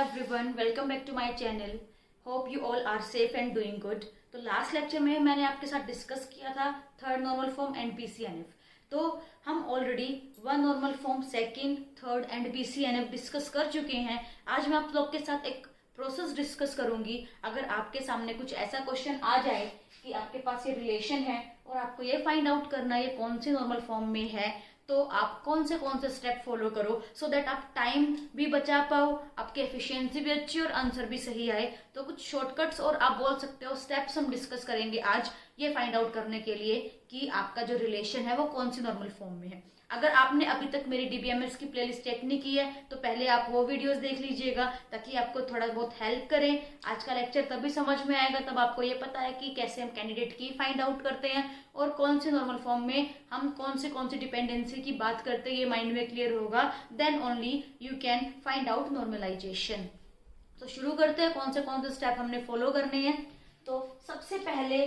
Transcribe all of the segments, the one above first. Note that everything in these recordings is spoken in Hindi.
everyone, welcome back to my channel. Hope you all are safe and doing good. तो लास्ट लेक्चर में मैंने आपके साथ डिस्कस किया था third normal form and BCNF. तो हम already one normal form, second, third and BCNF discuss कर चुके हैं. आज मैं आप लोग के साथ एक प्रोसेस डिस्कस करूंगी. अगर आपके सामने कुछ ऐसा क्वेश्चन आ जाए कि आपके पास ये रिलेशन है और आपको ये फाइंड आउट करना है ये कौन सी नॉर्मल फॉर्म में है, तो आप कौन से स्टेप फॉलो करो सो दैट आप टाइम भी बचा पाओ, आपकी एफिशिएंसी भी अच्छी और आंसर भी सही आए. तो कुछ शॉर्टकट्स और आप बोल सकते हो स्टेप्स हम डिस्कस करेंगे आज ये फाइंड आउट करने के लिए कि आपका जो रिलेशन है वो कौन सी नॉर्मल फॉर्म में है. अगर आपने अभी तक मेरी डीबीएमएस की प्लेलिस्ट चेक नहीं की है तो पहले आप वो वीडियोस देख लीजिएगा ताकि आपको थोड़ा बहुत हेल्प करें. आज का लेक्चर तभी समझ में आएगा तब आपको ये पता है कि कैसे हम कैंडिडेट की फाइंड आउट करते हैं और कौन से नॉर्मल फॉर्म में हम कौन सी डिपेंडेंसी की बात करते हैं. ये माइंड में क्लियर होगा, then only you can find out normalisation. तो शुरू करते हैं कौन से स्टेप हमने फॉलो करने हैं. तो सबसे पहले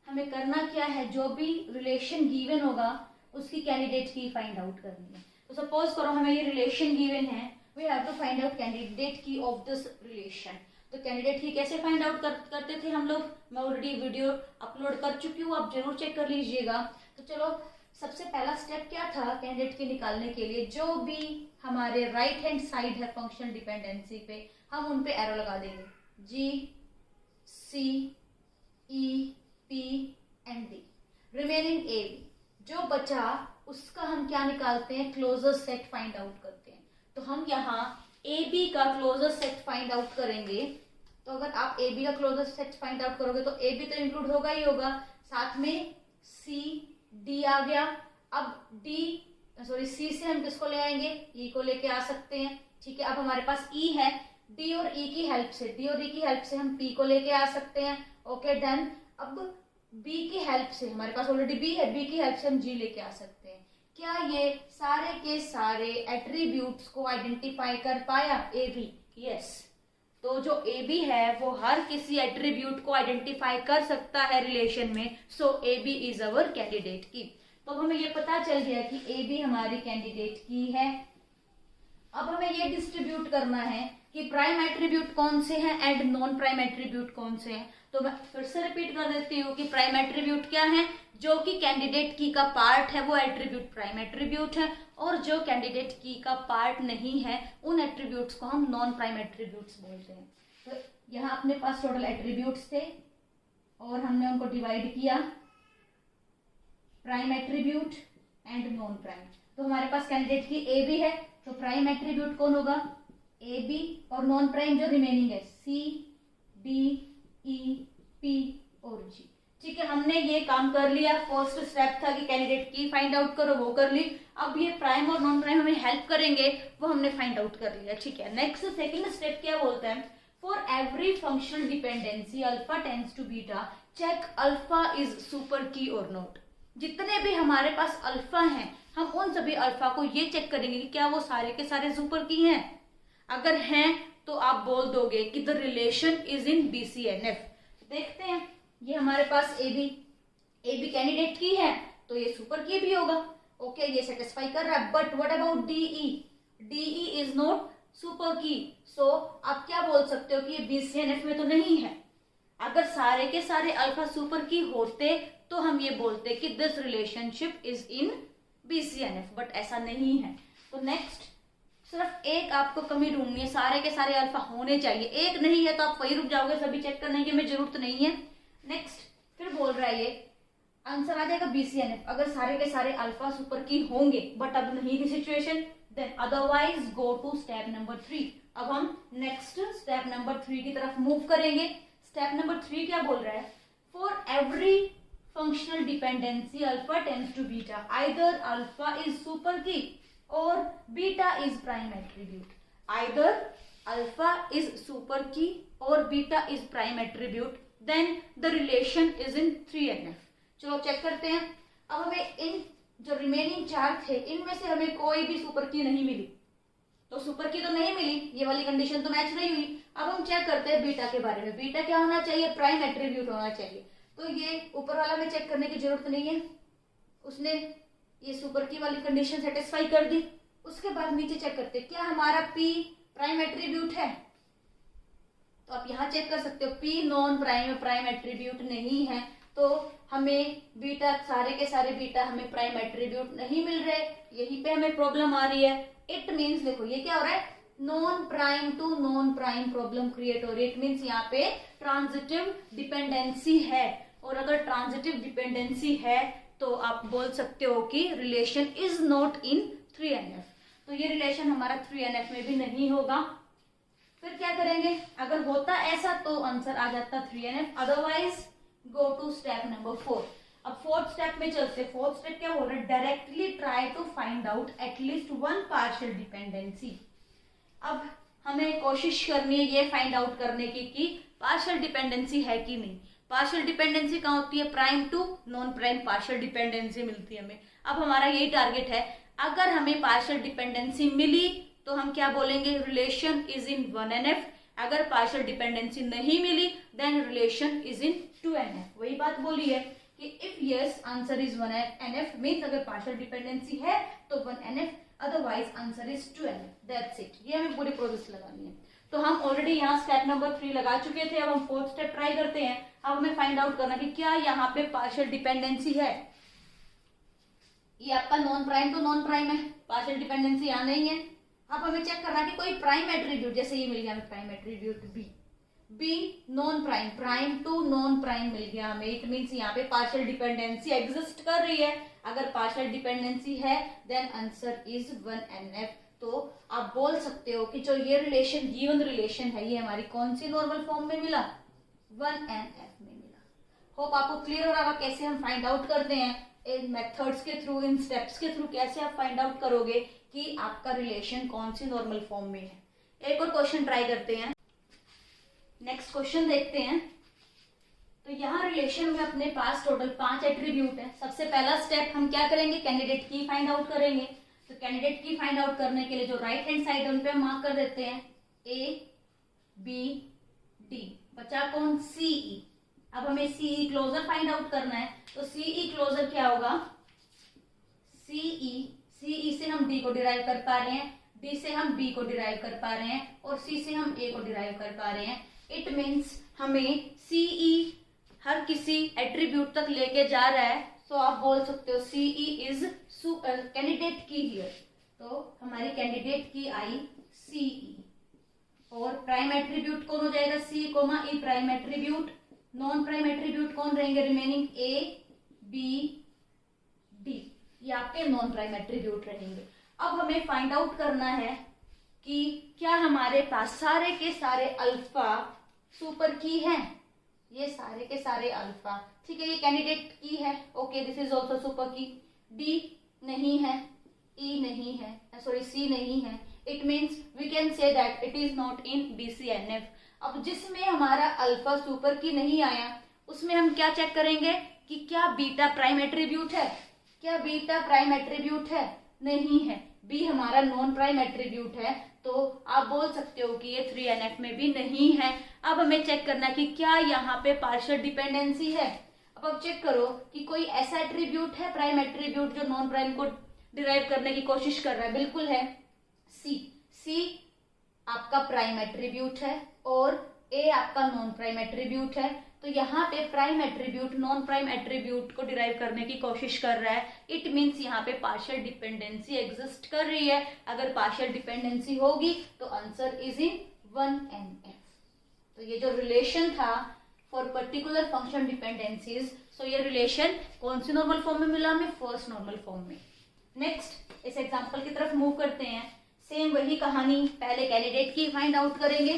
हमें करना क्या है, जो भी रिलेशन गिवन होगा उसकी कैंडिडेट की फाइंड आउट करनी है. तो सपोज करो हमें ये रिलेशन गिवन है, we have to find out candidate key of this relation. तो कैंडिडेट की कैसे फाइंड आउट करते थे हम लोग, मैं ऑलरेडी वीडियो अपलोड कर चुकी हूँ, आप जरूर चेक कर लीजिएगा. तो चलो सबसे पहला स्टेप क्या था कैंडिडेट की निकालने के लिए, जो भी हमारे राइट हैंड साइड है फंक्शनल डिपेंडेंसी पे हम उन पे एरो लगा देंगे. G, C, E, P and D. Remaining A B जो बचा उसका हम क्या निकालते हैं, क्लोजेस्ट सेट फाइंड आउट करते हैं. तो हम यहाँ ए बी का क्लोजेस्ट सेट फाइंड आउट करेंगे. तो अगर आप ए बी का क्लोजेस्ट सेट फाइंड आउट करोगे तो ए बी तो इंक्लूड होगा ही होगा, साथ में सी डी आ गया. अब सी से हम किसको ले आएंगे, ई को लेके आ सकते हैं. ठीक है, अब हमारे पास ई है, डी और ई की हेल्प से हम पी को लेके आ सकते हैं. Okay done. अब बी की हेल्प से, हमारे पास ऑलरेडी बी है, बी की हेल्प से हम जी लेके आ सकते हैं. क्या ये सारे के सारे एट्रीब्यूट्स को आइडेंटिफाई कर पाया ए बी? यस. तो जो ए बी है वो हर किसी एट्रीब्यूट को आइडेंटिफाई कर सकता है रिलेशन में. So A B is our candidate key. तो हमें ये पता चल गया कि ए बी हमारी कैंडिडेट की है. अब हमें ये डिस्ट्रीब्यूट करना है कि प्राइम एट्रीब्यूट कौन से हैं एंड नॉन प्राइम एट्रीब्यूट कौन से हैं. तो मैं फिर से रिपीट कर देती हूँ कि प्राइम एट्रीब्यूट क्या है, जो कि कैंडिडेट की का पार्ट है वो एट्रीब्यूट प्राइम एट्रीब्यूट है, और जो कैंडिडेट की का पार्ट नहीं है उन एट्रीब्यूट्स को हम नॉन प्राइम एट्रीब्यूट्स बोलते हैं. तो यहाँ अपने पास टोटल एट्रीब्यूट्स थे और हमने उनको डिवाइड किया prime attribute and non prime. तो हमारे पास कैंडिडेट की ए बी है, तो प्राइम एट्रीब्यूट कौन होगा, ए बी, और नॉन प्राइम जो रिमेनिंग है सी, डी, ई, पी और जी. ठीक है, हमने ये काम कर लिया. फर्स्ट स्टेप था कि कैंडिडेट की फाइंड आउट करो, वो कर ली. अब ये प्राइम और नॉन प्राइम हमें हेल्प करेंगे, वो हमने फाइंड आउट कर लिया. ठीक है, नेक्स्ट सेकंड स्टेप क्या बोलता है, for every functional dependency alpha tends to beta check alpha is super key और नॉट. जितने भी हमारे पास अल्फा हैं हम उन सभी अल्फा को ये चेक करेंगे कि क्या वो सारे के सारे सुपर की हैं. अगर हैं तो आप बोल दोगे कि the relation is in BCNF. देखते हैं, ये हमारे पास ए बी कैंडिडेट की है तो ये सुपर की भी होगा. ओके, ये सेटिस्फाई कर रहा है. But what about DE is not super key. So आप क्या बोल सकते हो कि ये बीसीएनएफ में तो नहीं है. अगर सारे के सारे अल्फा सुपर की होते तो हम ये बोलते कि this relationship is in BCNF, but ऐसा नहीं है. तो नेक्स्ट सिर्फ एक आपको कमी ढूंढनी है, सारे के सारे अल्फा होने चाहिए. एक नहीं है तो आप वही रुक जाओगे, सभी चेक करने की हमें जरूरत नहीं है. नेक्स्ट फिर बोल रहा है ये आंसर आ जाएगा बीसीएनएफ अगर सारे के सारे अल्फा सुपर की होंगे, बट अब नहीं थी situation, then otherwise go to step number 3. अब हम नेक्स्ट स्टेप नंबर 3 की तरफ मूव करेंगे. स्टेप नंबर 3 क्या बोल रहा है, for every functional dependency alpha tends to beta either alpha is super key और beta is prime attribute. Either alpha is super key और beta is prime attribute, then the relation is in 3NF. चलो चेक करते हैं. अब हमें इन जो रिमेनिंग 4 थे इनमें से हमें कोई भी सुपर की नहीं मिली, तो सुपर की तो नहीं मिली, ये वाली कंडीशन तो मैच नहीं हुई. अब हम चेक करते हैं बीटा के बारे में. बीटा क्या होना चाहिए, प्राइम एट्रीब्यूट होना चाहिए. तो ये ऊपर वाला में चेक करने की जरूरत नहीं है, उसने ये सुपर की वाली कंडीशन सेटिस्फाई कर दी. उसके बाद नीचे चेक करते क्या हमारा पी प्राइम एट्रीब्यूट है. तो आप यहाँ चेक कर सकते हो P नॉन प्राइम में प्राइम एट्रीब्यूट नहीं है, तो हमें बीटा, सारे के सारे बीटा हमें प्राइम एट्रीब्यूट नहीं मिल रहे, यहीं पे हमें प्रॉब्लम आ रही है। इट मीन्स देखो ये क्या हो रहा है, non prime to non prime problem create हो रही है। इट मीन्स यहाँ पे ट्रांजिटिव डिपेंडेंसी है, और अगर ट्रांजिटिव डिपेंडेंसी है तो आप बोल सकते हो कि relation is not in 3NF। तो ये रिलेशन हमारा 3NF में भी नहीं होगा। फिर क्या करेंगे, अगर होता ऐसा तो आंसर आ जाता 3NF, otherwise go to step number 4। अब फोर्थ स्टेप में चलते। फोर्थ स्टेप क्या बोल रहा है, directly try to find out at least one partial dependency. अब हमें कोशिश करनी है ये फाइंड आउट करने की कि पार्शियल डिपेंडेंसी है कि नहीं। पार्शियल डिपेंडेंसी कहाँ होती है, prime to non prime partial dependency मिलती है हमें। अब हमारा यही टारगेट है, अगर हमें पार्शियल डिपेंडेंसी मिली तो हम क्या बोलेंगे, रिलेशन इज इन 1NF। अगर पार्शियल डिपेंडेंसी नहीं मिली then relation is in 2NF। वही बात बोली है कि if yes answer is 1NF means अगर पार्शियल डिपेंडेंसी है तो 1NF, otherwise answer is 2NF। That's it. ये हमें पूरी प्रोसेस लगानी है। तो हम ऑलरेडी यहाँ स्टेप नंबर 3 लगा चुके थे। अब हम फोर्थ स्टेप ट्राई करते हैं। अब हमें फाइंड आउट करना कि क्या यहाँ पे पार्शियल डिपेंडेंसी है। ये आपका non prime to non prime है, पार्शियल डिपेंडेंसी यहाँ नहीं है। अब हमें चेक करना कि कोई प्राइम एट्रीब्यूट, जैसे ये मिल गया हमें prime attribute B non prime, prime to non prime मिल गया हमें। इट मीन्स यहाँ पे पार्शियल डिपेंडेंसी एग्जिस्ट कर रही है। अगर पार्शियल डिपेंडेंसी है देन आंसर इज 1NF। तो आप बोल सकते हो कि जो ये रिलेशन, गिवन रिलेशन है, ये हमारी कौन सी नॉर्मल फॉर्म में मिला, 1NF में मिला। होप आपको क्लियर हो रहा होगा कैसे हम फाइंड आउट करते हैं, इन मेथड्स के थ्रू, इन स्टेप्स के थ्रू कैसे आप फाइंड आउट करोगे कि आपका रिलेशन कौन सी नॉर्मल फॉर्म में है। एक और क्वेश्चन ट्राई करते हैं। नेक्स्ट क्वेश्चन देखते हैं। तो यहाँ रिलेशन में अपने पास टोटल 5 एट्रीब्यूट है। सबसे पहला स्टेप हम क्या करेंगे, कैंडिडेट की फाइंड आउट करेंगे। तो कैंडिडेट की फाइंड आउट करने के लिए जो राइट हैंड साइड है उन पे हम मार्क कर देते हैं A B D। बचा कौन, CE। अब हमें CE क्लोजर फाइंड आउट करना है। तो CE क्लोजर क्या होगा, CE से हम D को डिराइव कर पा रहे हैं, D से हम B को डिराइव कर पा रहे हैं, और C से हम A को डिराइव कर पा रहे हैं। इट मीन्स हमें CE हर किसी एट्रीब्यूट तक लेके जा रहा है। तो आप बोल सकते हो CE इज कैंडिडेट की हियर। तो हमारी कैंडिडेट की आई CE। और प्राइम एट्रीब्यूट कौन हो जाएगा, C, E prime attribute. Non prime attribute कौन रहेंगे, रिमेनिंग A B D, ये आपके नॉन प्राइम एट्रीब्यूट रहेंगे। अब हमें फाइंड आउट करना है कि क्या हमारे पास सारे के सारे अल्फा सुपर की हैं। ये सारे के सारे अल्फा, ठीक है, ये कैंडिडेट की है, okay, this is also super key. D नहीं है, ई नहीं है, सॉरी सी नहीं है। It means we can say that it is not in BCNF। अब जिसमें हमारा अल्फा सुपर की नहीं आया उसमें हम क्या चेक करेंगे कि क्या बीटा प्राइम एट्रीब्यूट है। क्या बीटा प्राइम एट्रीब्यूट है, नहीं है। बी हमारा नॉन प्राइम एट्रीब्यूट है, तो आप बोल सकते हो कि ये 3NF में भी नहीं है। अब हमें चेक करना कि क्या यहाँ पे पार्शियल डिपेंडेंसी है। अब आप चेक करो कि कोई ऐसा एट्रीब्यूट है, प्राइम एट्रीब्यूट, जो नॉन प्राइम को डिराइव करने की कोशिश कर रहा है। बिल्कुल है, सी आपका प्राइम एट्रीब्यूट है और ए आपका नॉन प्राइम एट्रीब्यूट है। तो यहाँ पे prime attribute non prime attribute को डिराइव करने की कोशिश कर रहा है। इट मीन्स यहाँ पे पार्शियल डिपेंडेंसी एग्जिस्ट कर रही है। अगर पार्शियल डिपेंडेंसी होगी तो आंसर इज इन 1NF। तो ये जो रिलेशन था फॉर पर्टिकुलर फंक्शन डिपेंडेंसीज, सो ये रिलेशन कौन सी नॉर्मल फॉर्म में मिला हमें, फर्स्ट नॉर्मल फॉर्म में। नेक्स्ट इस एग्जांपल की तरफ मूव करते हैं। सेम वही कहानी, पहले कैंडिडेट की फाइंड आउट करेंगे।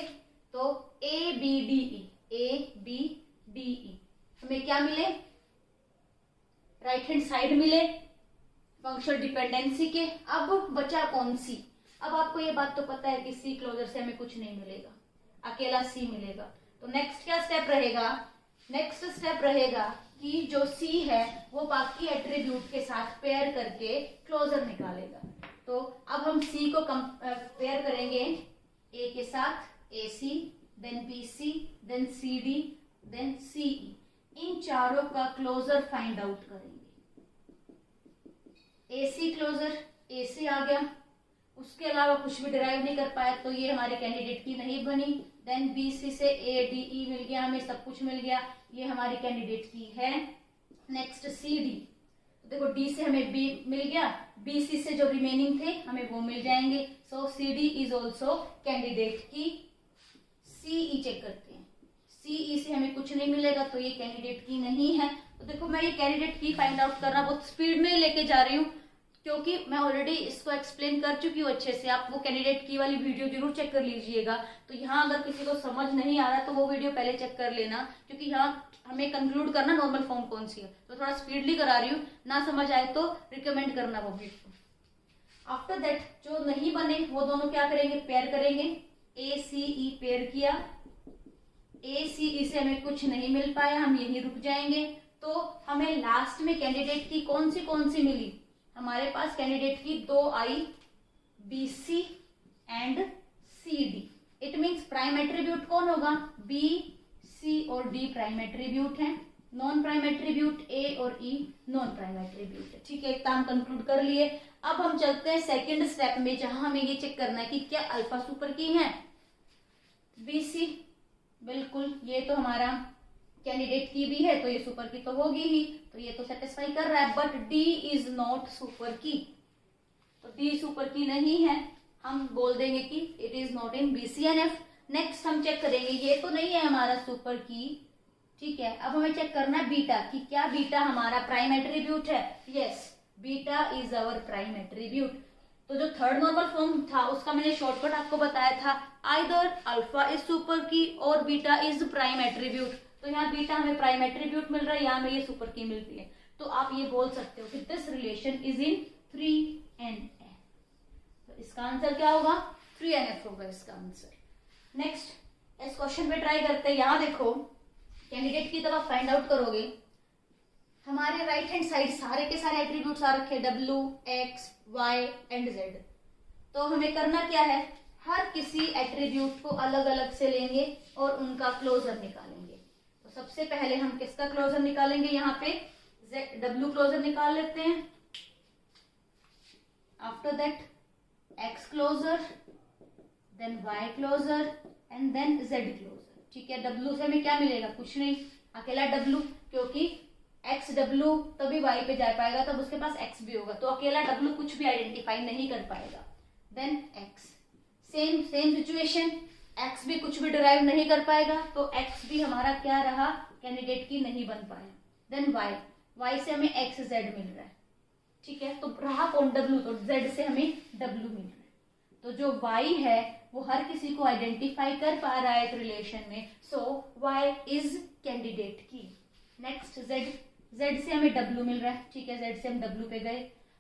तो ABDE, ABDE हमें क्या मिले, राइट हैंड साइड मिले फंक्शनल डिपेंडेंसी के। अब बचा कौन, सी। अब आपको ये बात तो पता है कि सी क्लोजर से हमें कुछ नहीं मिलेगा, अकेला सी मिलेगा। तो नेक्स्ट क्या स्टेप रहेगा, नेक्स्ट स्टेप रहेगा कि जो सी है वो बाकी एट्रीब्यूट के साथ पेयर करके क्लोजर निकालेगा। तो अब हम सी को पेयर करेंगे ए के साथ, AC, then BC, then CD, then CE। इन चारों का क्लोजर फाइंड आउट करेंगे। AC क्लोजर, AC आ गया, उसके अलावा कुछ भी डिराइव नहीं कर पाया तो ये हमारे कैंडिडेट की नहीं बनी। देन बी सी से ए डी ई मिल गया, हमें सब कुछ मिल गया, ये हमारी कैंडिडेट की है। नेक्स्ट सी डी, देखो डी से हमें बी मिल गया, बी सी से जो रिमेनिंग थे हमें वो मिल जाएंगे। So C D is also candidate key. C E check करते हैं, सी ई से हमें कुछ नहीं मिलेगा तो ये कैंडिडेट की नहीं है। तो देखो मैं ये कैंडिडेट की फाइंड आउट करना बहुत स्पीड में लेके जा रही हूँ क्योंकि मैं ऑलरेडी इसको एक्सप्लेन कर चुकी हूँ अच्छे से। आप वो कैंडिडेट की वाली वीडियो जरूर चेक कर लीजिएगा। तो यहाँ अगर किसी को समझ नहीं आ रहा तो वो वीडियो पहले चेक कर लेना, क्योंकि यहाँ हमें कंक्लूड करना नॉर्मल फॉर्म कौन सी है। तो थोड़ा स्पीडली करा रही हूँ, ना समझ आए तो रिकमेंड करना वो वीडियो। आफ्टर दैट जो नहीं बने वो दोनों क्या करेंगे, पेयर करेंगे। ए सी ई पेयर किया, ए सी ई से हमें कुछ नहीं मिल पाया, हम यहीं रुक जाएंगे। तो हमें लास्ट में कैंडिडेट की कौन सी मिली, हमारे पास कैंडिडेट की 2 आई, B C and C D. It means prime attribute कौन होगा, बी सी और डी प्राइम एट्रीब्यूट है, नॉन प्राइम एट्रीब्यूट ए और ई नॉन प्राइम एट्रीब्यूट है। ठीक है, एक काम कंक्लूड कर लिए। अब हम चलते हैं सेकंड स्टेप में, जहां हमें ये चेक करना है कि क्या अल्फा सुपर की है। बी सी, बिल्कुल ये तो हमारा कैंडिडेट की भी है तो ये सुपर की तो होगी ही, तो ये तो सेटिस्फाई कर रहा है। But D is not super की, तो डी सुपर की नहीं है, हम बोल देंगे कि it is not in BCNF। Next हम चेक करेंगे, ये तो नहीं है हमारा सुपर की। ठीक है, अब हमें चेक करना है बीटा कि क्या बीटा हमारा प्राइम एट्रीब्यूट है। Yes, beta is our prime attribute. तो जो थर्ड नॉर्मल फॉर्म था उसका मैंने शॉर्टकट आपको बताया था, either alpha is super key और बीटा इज प्राइम एट्रीब्यूट। तो यहाँ बीटा हमें प्राइम एट्रीब्यूट मिल रहा है, यहाँ हमें ये सुपर की मिलती है। तो आप ये बोल सकते हो कि this relation is in 3NF। तो इसका आंसर क्या होगा, 3NF होगा इसका आंसर। नेक्स्ट इस क्वेश्चन पे ट्राई करते हैं। यहाँ देखो कैंडिडेट की तरफ फाइंड आउट करोगे, हमारे राइट हैंड साइड सारे के सारे एट्रीब्यूट्स आ रखे, W, X, Y and Z। तो हमें करना क्या है, हर किसी एट्रीब्यूट को अलग अलग से लेंगे और उनका क्लोजर निकालेंगे। तो सबसे पहले हम किसका क्लोजर निकालेंगे, यहाँ पे W क्लोजर निकाल लेते हैं। After that X closure, then Y closure and then Z closure. ठीक है, W से हमें क्या मिलेगा, कुछ नहीं, अकेला W, क्योंकि X W तभी Y पे जा पाएगा, तब उसके पास X भी होगा, तो अकेला W कुछ भी आइडेंटिफाई नहीं कर पाएगा। Then X, same situation, X भी कुछ भी डिराइव नहीं कर पाएगा, तो X भी हमारा क्या रहा, कैंडिडेट की नहीं बन पाया। देन Y से हमें X Z मिल रहा है। ठीक है, तो रहा कौन, W, तो Z से हमें W मिल रहा है। तो जो Y है वो हर किसी को आइडेंटिफाई कर पा रहा है एक रिलेशन में, सो Y इज कैंडिडेट की। नेक्स्ट Z से हमें W मिल रहा है। ठीक है, Z से हम W पे गए,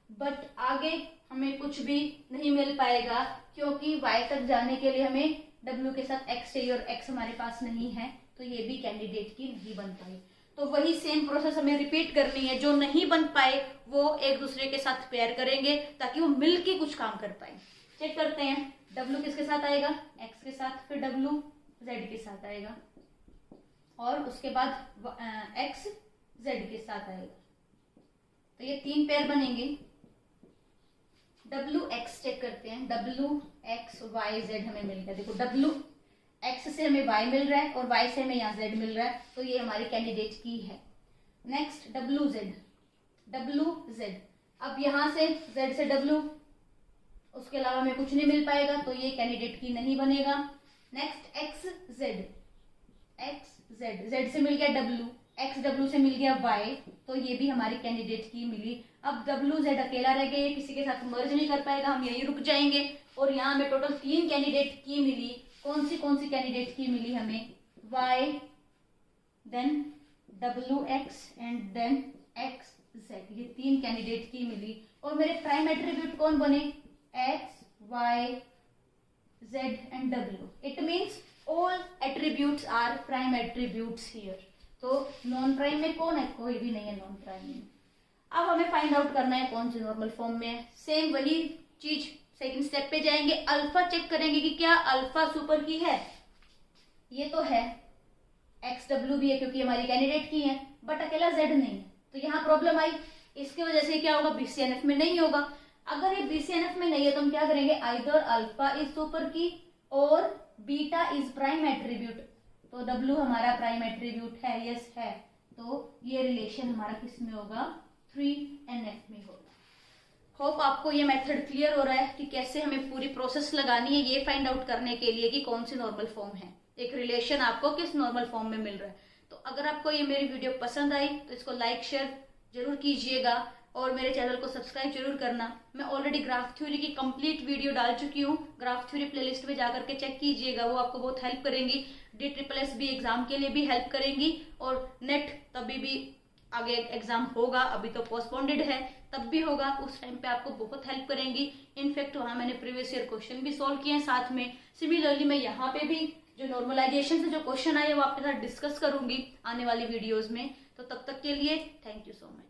बट आगे हमें कुछ भी नहीं मिल पाएगा क्योंकि Y तक जाने के लिए हमें W के साथ X चाहिए और X हमारे पास नहीं है, तो ये भी कैंडिडेट की नहीं बन पाई। तो वही सेम प्रोसेस हमें रिपीट करनी है, जो नहीं बन पाए वो एक दूसरे के साथ पेयर करेंगे ताकि वो मिलके कुछ काम कर पाए। चेक करते हैं, W किसके साथ आएगा, X के साथ, फिर W Z के साथ आएगा और उसके बाद X Z के साथ आएगा। तो ये 3 पेयर बनेंगे। W X चेक करते हैं, W X Y Z हमें मिल गया। देखो W X से हमें Y मिल रहा है और Y से हमें यहाँ Z मिल रहा है, तो ये हमारी कैंडिडेट की है। नेक्स्ट W Z, अब यहाँ से Z से W, उसके अलावा हमें कुछ नहीं मिल पाएगा, तो ये कैंडिडेट की नहीं बनेगा। नेक्स्ट X Z से मिल गया W, X W से मिल गया Y, तो ये भी हमारी कैंडिडेट की मिली। अब W Z अकेला रह गया, ये किसी के साथ मर्ज नहीं कर पाएगा, हम यहीं रुक जाएंगे। और यहाँ हमें टोटल 3 कैंडिडेट की मिली। कौन सी कैंडिडेट की मिली हमें, Y, then W X and then X Z, ये 3 कैंडिडेट की मिली। और मेरे प्राइम एट्रीब्यूट कौन बने, X, Y, Z and W. It means all attributes are prime attributes here. तो नॉन प्राइम में कौन है, कोई भी नहीं है नॉन प्राइम में। अब हमें फाइंड आउट करना है कौन सी नॉर्मल फॉर्म में है। सेम वही चीज सेकंड स्टेप पे जाएंगे, अल्फा चेक करेंगे कि क्या अल्फा सुपर की है। ये तो है, XW भी है क्योंकि हमारी कैंडिडेट की है, बट अकेला Z नहीं है, तो यहाँ प्रॉब्लम आई। इसकी वजह से क्या होगा, BCNF में नहीं होगा। अगर ये BCNF में नहीं है तो हम क्या करेंगे, either alpha is super key और बीटा इज प्राइम एट्रीब्यूट, तो W हमारा प्राइम एट्रीब्यूट है, यस है, तो ये रिलेशन हमारा किस में होगा, 3NF में होगा। होप आपको ये मेथड क्लियर हो रहा है कि कैसे हमें पूरी प्रोसेस लगानी है ये फाइंड आउट करने के लिए कि कौन सी नॉर्मल फॉर्म है, एक रिलेशन आपको किस नॉर्मल फॉर्म में मिल रहा है। तो अगर आपको ये मेरी वीडियो पसंद आई तो इसको लाइक शेयर जरूर कीजिएगा और मेरे चैनल को सब्सक्राइब जरूर करना। मैं ऑलरेडी ग्राफ थ्योरी की कंप्लीट वीडियो डाल चुकी हूँ, ग्राफ थ्योरी प्लेलिस्ट में जाकर के चेक कीजिएगा, वो आपको बहुत हेल्प करेंगी, DSSS एग्जाम के लिए भी हेल्प करेंगी और नेट तभी भी आगे एग्जाम होगा, अभी तो पोस्टपोन्डेड है, तब भी होगा, उस टाइम पे आपको बहुत हेल्प करेंगी। इनफैक्ट वहाँ मैंने प्रीवियस ईयर क्वेश्चन भी सॉल्व किए हैं साथ में। सिमिलरली मैं यहाँ पे भी जो नॉर्मलाइजेशन से जो क्वेश्चन आए वो आपके साथ डिस्कस करूंगी आने वाली वीडियोज में। तो तब तक के लिए थैंक यू सो मच।